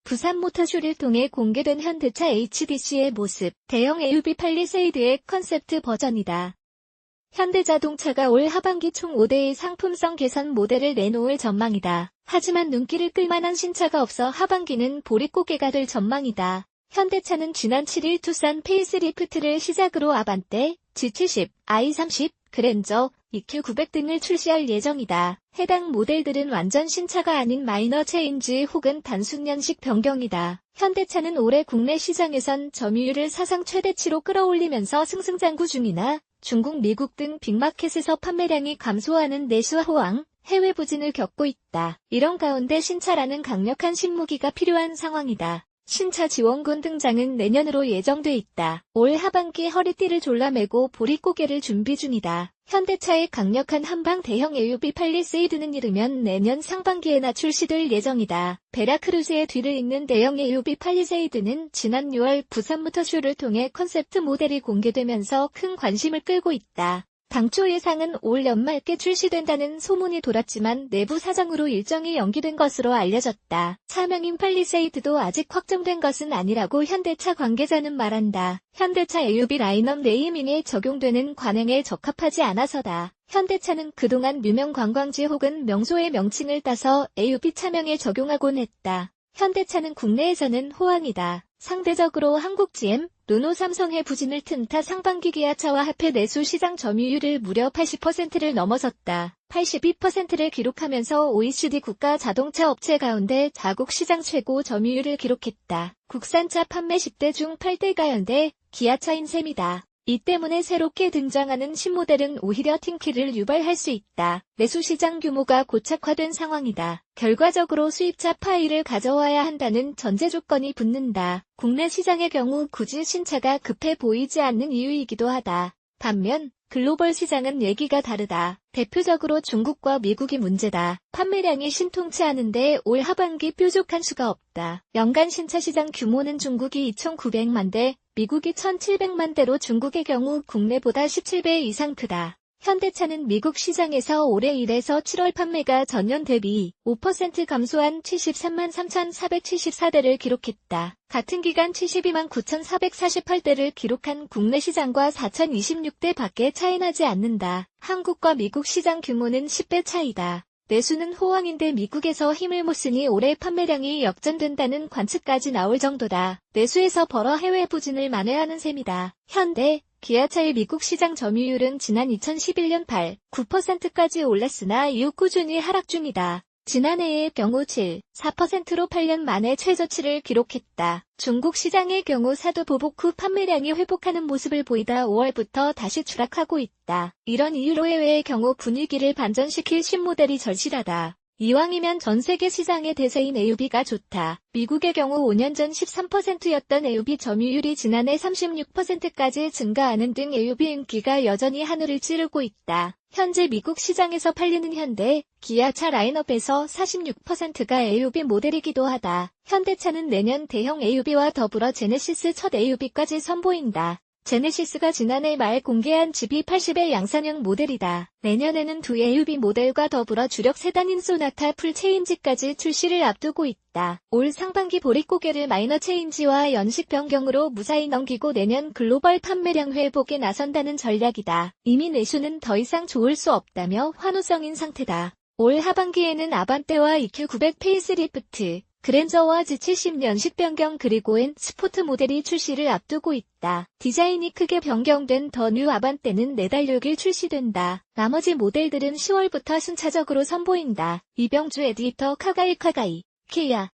부산 모터쇼를 통해 공개된 현대차 HDC의 모습, 대형 SUV 팔리세이드의 컨셉트 버전이다. 현대자동차가 올 하반기 총 5대의 상품성 개선 모델을 내놓을 전망이다. 하지만 눈길을 끌만한 신차가 없어 하반기는 보릿고개가 될 전망이다. 현대차는 지난 7일 투싼 페이스리프트를 시작으로 아반떼, G70, i30, 그랜저, EQ900 등을 출시할 예정이다. 해당 모델들은 완전 신차가 아닌 마이너 체인지 혹은 단순 연식 변경이다. 현대차는 올해 국내 시장에선 점유율을 사상 최대치로 끌어올리면서 승승장구 중이나 중국, 미국 등 빅마켓에서 판매량이 감소하는 내수 호황, 해외 부진을 겪고 있다. 이런 가운데 신차라는 강력한 신무기가 필요한 상황이다. 신차 지원군 등장은 내년으로 예정돼 있다. 올 하반기 허리띠를 졸라매고 보릿고개를 준비 중이다. 현대차의 강력한 한방 대형 SUV 팔리세이드는 이르면 내년 상반기에나 출시될 예정이다. 베라크루즈의 뒤를 잇는 대형 SUV 팔리세이드는 지난 6월 부산 모터쇼를 통해 컨셉트 모델이 공개되면서 큰 관심을 끌고 있다. 당초 예상은 올 연말께 출시된다는 소문이 돌았지만 내부 사정으로 일정이 연기된 것으로 알려졌다. 차명인 팔리세이드도 아직 확정된 것은 아니라고 현대차 관계자는 말한다. 현대차 SUV 라인업 네이밍에 적용되는 관행에 적합하지 않아서다. 현대차는 그동안 유명 관광지 혹은 명소의 명칭을 따서 SUV 차명에 적용하곤 했다. 현대차는 국내에서는 호황이다. 상대적으로 한국 GM, 르노, 삼성의 부진을 틈타 상반기 기아차와 합해 내수 시장 점유율을 무려 80%를 넘어섰다. 82%를 기록하면서 OECD 국가 자동차 업체 가운데 자국 시장 최고 점유율을 기록했다. 국산차 판매 10대 중 8대가 현대, 기아차인 셈이다. 이 때문에 새롭게 등장하는 신모델은 오히려 팀키를 유발할 수 있다. 내수 시장 규모가 고착화된 상황이다. 결과적으로 수입차 파이를 가져와야 한다는 전제 조건이 붙는다. 국내 시장의 경우 굳이 신차가 급해 보이지 않는 이유이기도 하다. 반면 글로벌 시장은 얘기가 다르다. 대표적으로 중국과 미국이 문제다. 판매량이 신통치 않은데 올 하반기 뾰족한 수가 없다. 연간 신차 시장 규모는 중국이 2,900만 대, 미국이 1,700만 대로 중국의 경우 국내보다 17배 이상 크다. 현대차는 미국 시장에서 올해 1에서 7월 판매가 전년 대비 5% 감소한 73만 3,474대를 기록했다. 같은 기간 72만 9,448대를 기록한 국내 시장과 4,026대 밖에 차이 나지 않는다. 한국과 미국 시장 규모는 10배 차이다. 내수는 호황인데 미국에서 힘을 못 쓰니 올해 판매량이 역전된다는 관측까지 나올 정도다. 내수에서 벌어 해외 부진을 만회하는 셈이다. 현대, 기아차의 미국 시장 점유율은 지난 2011년 8.9%까지 올랐으나 이후 꾸준히 하락 중이다. 지난해의 경우 7.4%로 8년 만에 최저치를 기록했다. 중국 시장의 경우 사도 보복 후 판매량이 회복하는 모습을 보이다 5월부터 다시 추락하고 있다. 이런 이유로 해외의 경우 분위기를 반전시킬 신모델이 절실하다. 이왕이면 전 세계 시장의 대세인 SUV가 좋다. 미국의 경우 5년 전 13%였던 SUV 점유율이 지난해 36%까지 증가하는 등 SUV 인기가 여전히 하늘을 찌르고 있다. 현재 미국 시장에서 팔리는 현대, 기아차 라인업에서 46%가 SUV 모델이기도 하다. 현대차는 내년 대형 SUV와 더불어 제네시스 첫 SUV까지 선보인다. 제네시스가 지난해 말 공개한 GV80의 양산형 모델이다. 내년에는 두 SUV 모델과 더불어 주력 세단인 소나타 풀 체인지까지 출시를 앞두고 있다. 올 상반기 보릿고개를 마이너 체인지와 연식 변경으로 무사히 넘기고 내년 글로벌 판매량 회복에 나선다는 전략이다. 이미 내수는 더 이상 좋을 수 없다며 환호성인 상태다. 올 하반기에는 아반떼와 EQ900 페이스리프트, 그랜저와 G70 연식 변경 그리고 N 스포트 모델이 출시를 앞두고 있다. 디자인이 크게 변경된 더 뉴 아반떼는 내달 6일 출시된다. 나머지 모델들은 10월부터 순차적으로 선보인다. 이병주 에디터 카가이, 키아